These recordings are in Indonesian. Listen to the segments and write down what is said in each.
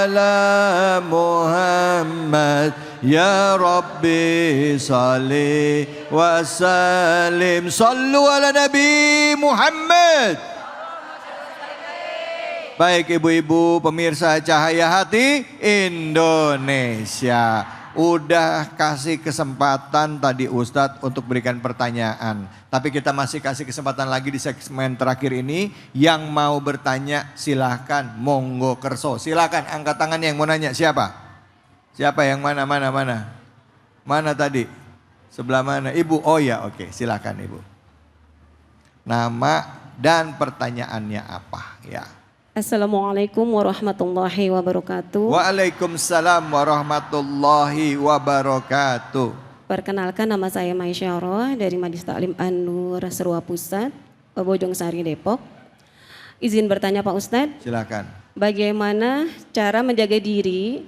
ala Muhammad ya Rabbi salli wa sallim. Sallu ala Nabi Muhammad. Baik ibu-ibu pemirsa Cahaya Hati Indonesia, udah kasih kesempatan tadi Ustadz untuk berikan pertanyaan. Tapi kita masih kasih kesempatan lagi di segmen terakhir ini. Yang mau bertanya silahkan, monggo kerso. Silahkan angkat tangan yang mau nanya, siapa? Siapa yang mana? Mana tadi? Sebelah mana? Ibu, oh ya oke, silahkan Ibu. Nama dan pertanyaannya apa ya? Assalamualaikum warahmatullahi wabarakatuh. Waalaikumsalam warahmatullahi wabarakatuh. Perkenalkan, nama saya Maisyarah dari Majelis Taklim An-Nur Serua Pusat, Bojong Sari, Depok. Izin bertanya Pak Ustadz. Silakan. Bagaimana cara menjaga diri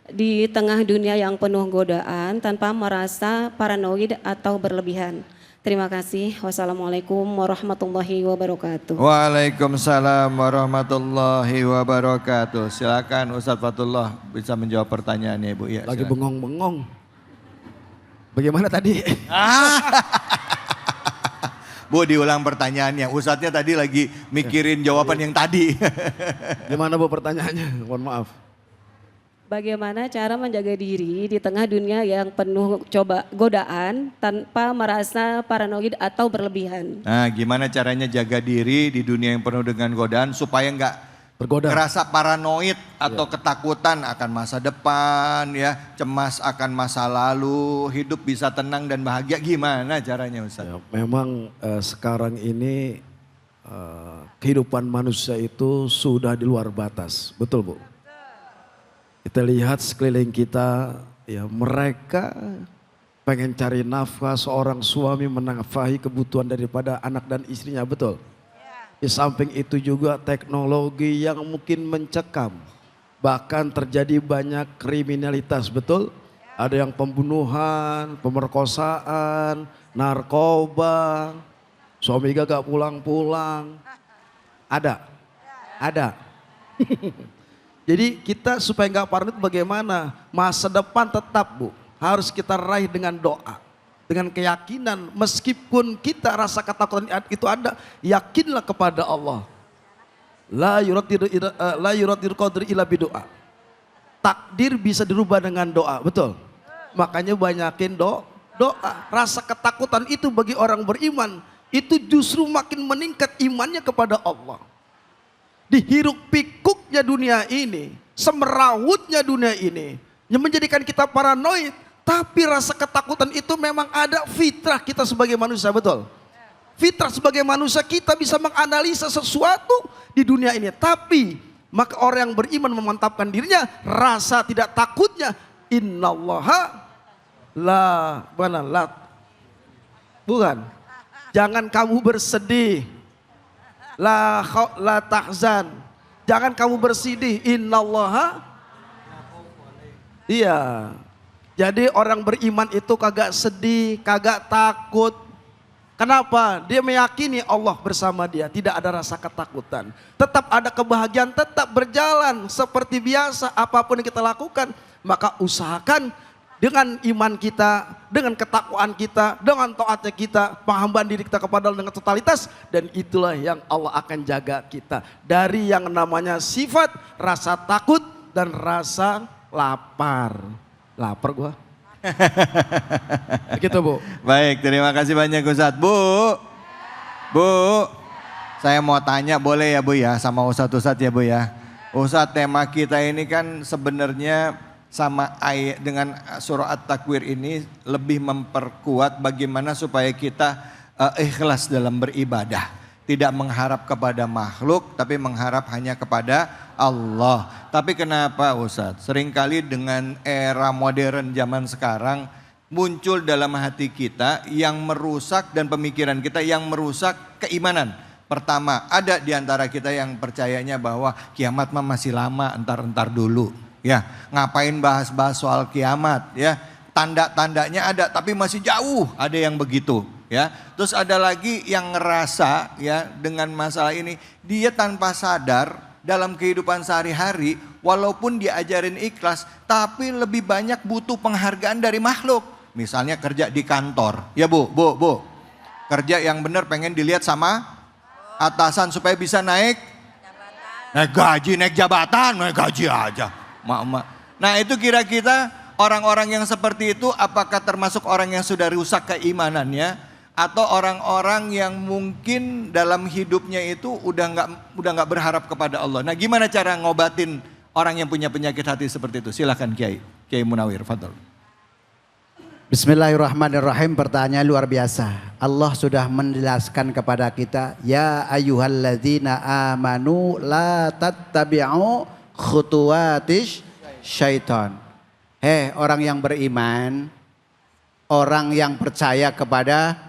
di tengah dunia yang penuh godaan tanpa merasa paranoid atau berlebihan? Terima kasih. Wassalamualaikum warahmatullahi wabarakatuh. Waalaikumsalam warahmatullahi wabarakatuh. Silakan Ustadz Fatullah bisa menjawab pertanyaannya Ibu. Ya, lagi silakan. bengong-bengong. Bagaimana tadi? Bu, diulang pertanyaannya. Ustadznya tadi lagi mikirin jawaban yang tadi. Gimana Bu pertanyaannya? Mohon maaf. Bagaimana cara menjaga diri di tengah dunia yang penuh godaan tanpa merasa paranoid atau berlebihan? Nah, gimana caranya jaga diri di dunia yang penuh dengan godaan supaya nggak Bergoda. ngerasa paranoid atau ketakutan akan masa depan, ya, cemas akan masa lalu, hidup bisa tenang dan bahagia. Gimana caranya Ustaz? Ya, memang sekarang ini kehidupan manusia itu sudah di luar batas, betul Bu? Kita lihat sekeliling kita, ya mereka pengen cari nafkah, seorang suami menafkahi kebutuhan daripada anak dan istrinya, betul? Di samping itu juga teknologi yang mungkin mencekam, bahkan terjadi banyak kriminalitas, betul? Ada yang pembunuhan, pemerkosaan, narkoba, suami gak pulang-pulang, ada. Jadi kita supaya nggak paranoid bagaimana? Masa depan tetap Bu, harus kita raih dengan doa. Dengan keyakinan meskipun kita rasa ketakutan itu ada, yakinlah kepada Allah. La yuradir qadri illa bidoa. Takdir bisa dirubah dengan doa, betul? Makanya banyakin doa. Rasa ketakutan itu bagi orang beriman, itu justru makin meningkat imannya kepada Allah. Dihiruk pikuknya dunia ini, semerawutnya dunia ini, yang menjadikan kita paranoid. Tapi rasa ketakutan itu memang ada, fitrah kita sebagai manusia, betul? Fitrah sebagai manusia kita bisa menganalisa sesuatu di dunia ini. Tapi maka orang yang beriman memantapkan dirinya, rasa tidak takutnya. Innallaha bukan. Jangan kamu bersedih. La tahzan. Jangan kamu bersedih. Innallaha. Iya. Jadi orang beriman itu kagak sedih, kagak takut. Kenapa? Dia meyakini Allah bersama dia. Tidak ada rasa ketakutan. Tetap ada kebahagiaan, tetap berjalan seperti biasa. Apapun yang kita lakukan, maka usahakan dengan iman kita, dengan ketakwaan kita, dengan taatnya kita, penghambaan diri kita kepada Allah dengan totalitas. Dan itulah yang Allah akan jaga kita. Dari yang namanya sifat, rasa takut, dan rasa lapar. Lapar gua. Begitu Bu. Baik, terima kasih banyak Ustadz. Bu, saya mau tanya boleh ya Bu ya sama Ustadz ya Bu ya. Ustadz, tema kita ini kan sebenarnya sama ayat dengan surah At-Takwir ini lebih memperkuat bagaimana supaya kita ikhlas dalam beribadah. Tidak mengharap kepada makhluk tapi mengharap hanya kepada Allah. Tapi kenapa Ustadz? Seringkali dengan era modern zaman sekarang muncul dalam hati kita yang merusak dan pemikiran kita yang merusak keimanan. Pertama, ada di antara kita yang percayanya bahwa kiamat mah masih lama, entar dulu. Ya, ngapain bahas-bahas soal kiamat ya? Tanda-tandanya ada tapi masih jauh, ada yang begitu. Ya, terus ada lagi yang ngerasa ya dengan masalah ini dia tanpa sadar dalam kehidupan sehari-hari, walaupun diajarin ikhlas, tapi lebih banyak butuh penghargaan dari makhluk. Misalnya kerja di kantor, ya bu, kerja yang benar pengen dilihat sama atasan supaya bisa naik gaji, naik jabatan, naik gaji aja. Nah itu kira-kira orang-orang yang seperti itu apakah termasuk orang yang sudah rusak keimanannya? Atau orang-orang yang mungkin dalam hidupnya itu udah nggak berharap kepada Allah. Nah gimana cara ngobatin orang yang punya penyakit hati seperti itu? Silahkan Kiai Munawir, fadhol. Bismillahirrahmanirrahim. Pertanyaan luar biasa. Allah sudah menjelaskan kepada kita, ya ayyuhalladzina amanu la tattabi'u khutuwatish syaitan. Hei orang yang beriman, orang yang percaya kepada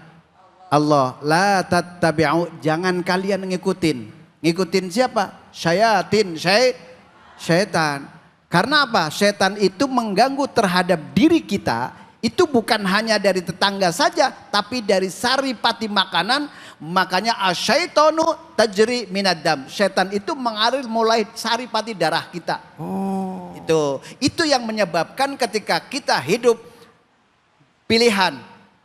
Allah, la tattabi'u, jangan kalian ngikutin siapa? Syaitan. Karena apa? Syaitan itu mengganggu terhadap diri kita. Itu bukan hanya dari tetangga saja, tapi dari saripati makanan. Makanya asyaitonu tajri minadam. Syaitan itu mengalir mulai saripati darah kita. Itu yang menyebabkan ketika kita hidup pilihan.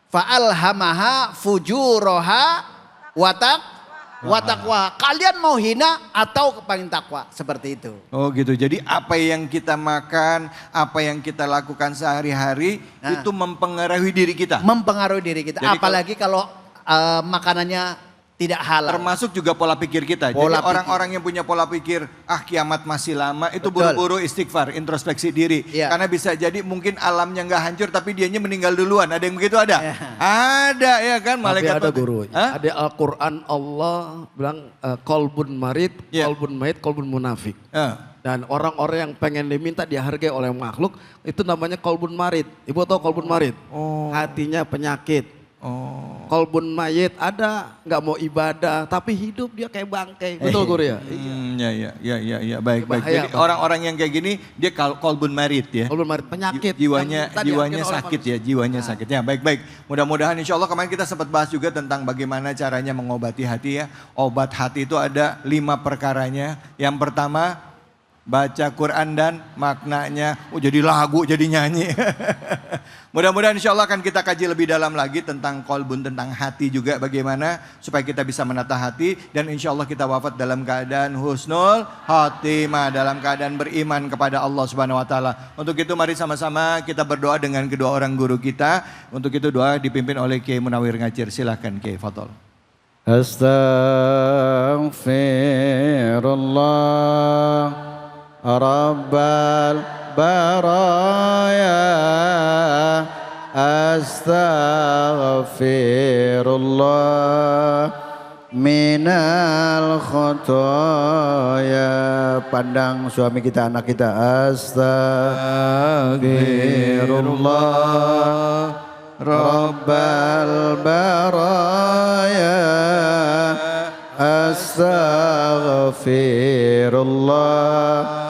Fa'alhamaha fujuroha watakwa. Kalian mau hina atau pengen takwa, seperti itu. Oh gitu, jadi apa yang kita makan, apa yang kita lakukan sehari-hari itu mempengaruhi diri kita. Mempengaruhi diri kita, jadi apalagi kalau makanannya tidak halal. Termasuk juga pola pikir kita. Jadi orang-orang yang punya pola pikir, kiamat masih lama, itu buru-buru istighfar, introspeksi diri. Karena bisa jadi mungkin alamnya nggak hancur tapi dianya meninggal duluan. Ada yang begitu ada? Ada ya kan malaikat. Tapi ada guru. Ada Al-Quran Allah bilang kolbun marid, kolbun mayit, kolbun munafik. Dan orang-orang yang pengen diminta dihargai oleh makhluk itu namanya kolbun marid. Ibu tahu kolbun marid? Hatinya penyakit. Kolbun mayit ada nggak mau ibadah tapi hidup dia kayak bangkai, betul guru ya? Iya, baik. Jadi orang-orang yang kayak gini dia kolbun marid ya. Kolbun marid penyakit. Jiwanya sakit ya, jiwanya sakit ya. Baik. Mudah-mudahan insya Allah kemarin kita sempat bahas juga tentang bagaimana caranya mengobati hati ya. Obat hati itu ada 5 perkaranya. Yang pertama baca Quran dan maknanya. Jadi lagu, jadi nyanyi. Mudah-mudahan insya Allah akan kita kaji lebih dalam lagi tentang kolbun, tentang hati juga bagaimana supaya kita bisa menata hati. Dan insya Allah kita wafat dalam keadaan husnul khotimah, dalam keadaan beriman kepada Allah Subhanahu Wa Taala. Untuk itu mari sama-sama kita berdoa dengan kedua orang guru kita. Untuk itu doa dipimpin oleh Kiai Munawir Ngacir. Silahkan Kiai, fadhol. Astaghfirullah Rabbal baraya, astaghfirullah minal khotoya. Pandang suami kita, anak kita. Astaghfirullah Rabbal baraya, astaghfirullah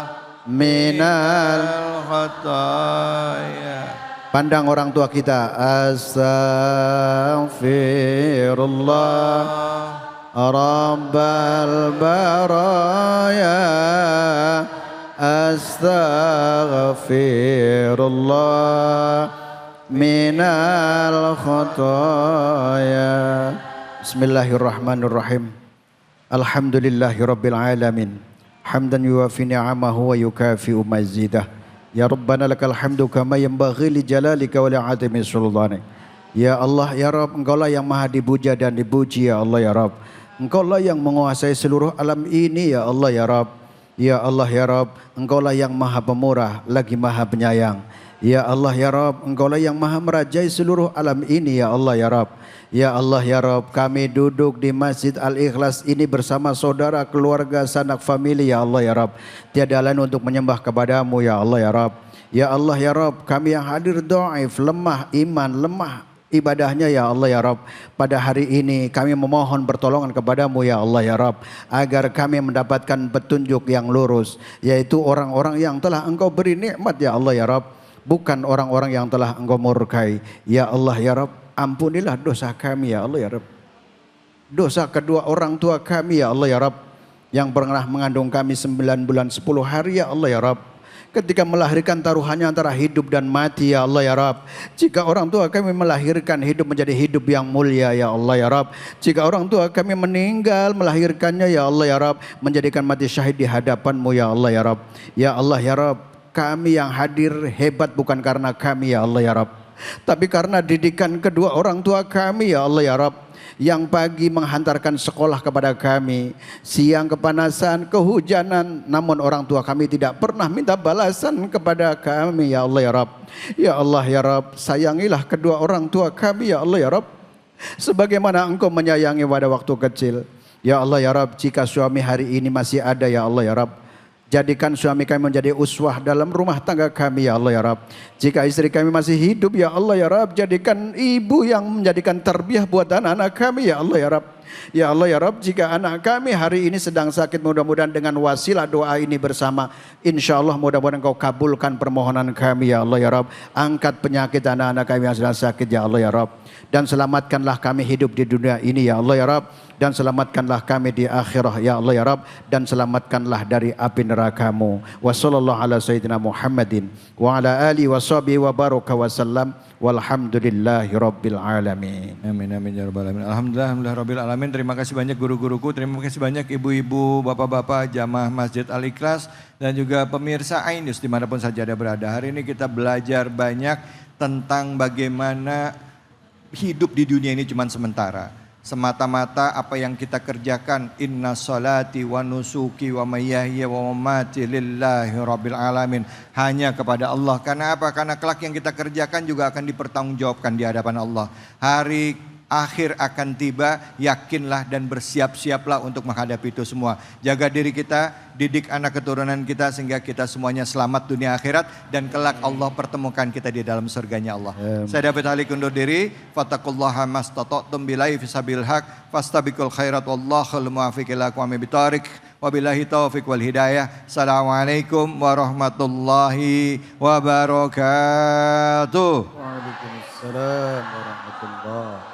minal khotoya. Pandang orang tua kita. Astaghfirullah Rabbal baraya, astaghfirullah minal khotoya. Bismillahirrahmanirrahim. Alhamdulillahirabbil alamin. Hamdan yuwafi ni'amahu wa yukafi'u mazidah. Ya Rabbana lakal hamdu kama yanbaghi li jalalika wa li'azimi sultanik. Ya Allah, ya Rabb, Engkaulah yang maha dipuja dan dipuji ya Allah ya Rabb. Engkaulah yang menguasai seluruh alam ini ya Allah ya Rabb. Ya Allah ya Rabb, Engkaulah yang maha pemurah lagi maha penyayang. Ya Allah ya Rabb, Engkaulah yang maha merajai seluruh alam ini ya Allah ya Rabb. Ya Allah ya Rabb, kami duduk di Masjid Al-Ikhlas ini bersama saudara, keluarga, sanak famili ya Allah ya Rabb. Tiada lain untuk menyembah kepadamu ya Allah ya Rabb. Ya Allah ya Rabb, kami yang hadir dhaif, lemah iman, lemah ibadahnya ya Allah ya Rabb. Pada hari ini kami memohon pertolongan kepadamu ya Allah ya Rabb, agar kami mendapatkan petunjuk yang lurus, yaitu orang-orang yang telah Engkau beri nikmat ya Allah ya Rabb, bukan orang-orang yang telah Engkau murkai. Ya Allah ya Rabb, ampunilah dosa kami ya Allah ya Rabb, dosa kedua orang tua kami ya Allah ya Rabb. yang pernah mengandung kami 9 bulan 10 hari ya Allah ya Rabb. Ketika melahirkan taruhannya antara hidup dan mati ya Allah ya Rabb. Jika orang tua kami melahirkan hidup menjadi hidup yang mulia ya Allah ya Rabb. Jika orang tua kami meninggal melahirkannya ya Allah ya Rabb, menjadikan mati syahid di hadapan-Mu ya Allah ya Rabb. Ya Allah ya Rabb, kami yang hadir hebat bukan karena kami ya Allah ya Rabb, tapi karena didikan kedua orang tua kami ya Allah ya Rabb, yang pagi menghantarkan sekolah kepada kami, siang kepanasan, kehujanan, namun orang tua kami tidak pernah minta balasan kepada kami ya Allah ya Rabb. Ya Allah ya Rabb, sayangilah kedua orang tua kami ya Allah ya Rabb, sebagaimana Engkau menyayangi pada waktu kecil. Ya Allah ya Rabb, jika suami hari ini masih ada ya Allah ya Rabb, jadikan suami kami menjadi uswah dalam rumah tangga kami ya Allah ya Rabb. Jika istri kami masih hidup ya Allah ya Rabb, jadikan ibu yang menjadikan tarbiyah buat anak-anak kami ya Allah ya Rabb. Ya Allah ya Rabb, jika anak kami hari ini sedang sakit, mudah-mudahan dengan wasilah doa ini bersama, insya Allah mudah-mudahan Engkau kabulkan permohonan kami ya Allah ya Rabb. Angkat penyakit anak-anak kami yang sedang sakit ya Allah ya Rabb, dan selamatkanlah kami hidup di dunia ini ya Allah ya Rabb, dan selamatkanlah kami di akhirah ya Allah ya Rabb, dan selamatkanlah dari api neraka-Mu. Wa sallallahu ala sayyidina Muhammadin wa ala alihi wa sahbihi wa baraka wa sallam, walhamdulillahi rabbil alamin. Amin amin ya rabbal alamin. Alhamdulillah rabbil alamin. Terima kasih banyak guruku, terima kasih banyak ibu-ibu, bapak-bapak, jamaah Masjid Al-Ikhlas, dan juga pemirsa Ainus dimanapun saja Anda berada. Hari ini kita belajar banyak tentang bagaimana hidup di dunia ini cuma sementara. Semata-mata apa yang kita kerjakan, inna salati wa nusuki wa mayyahya wa mamati lillahi rabbil alamin, hanya kepada Allah. Karena apa? Karena kelak yang kita kerjakan juga akan dipertanggungjawabkan di hadapan Allah. Hari akhir akan tiba, yakinlah dan bersiap-siaplah untuk menghadapi itu semua. Jaga diri kita, didik anak keturunan kita sehingga kita semuanya selamat dunia akhirat, dan kelak Allah pertemukan kita di dalam surganya Allah. Saya David Halik undur diri. Fattaqullaha mastata'tum billahi fisabil haq fastabiqul khairat wallahul muwaffiq ila aqwamit thoriq. Wabillahi taufiq wal hidayah. Assalamualaikum warahmatullahi wabarakatuh. Waalaikumsalam warahmatullahi wabarakatuh.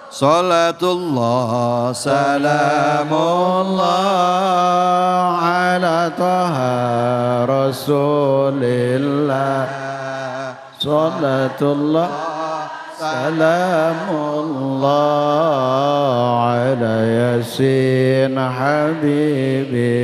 Salatullah salamullah ala taha rasulillah. Salatullah salamullah ala yasin habibillah.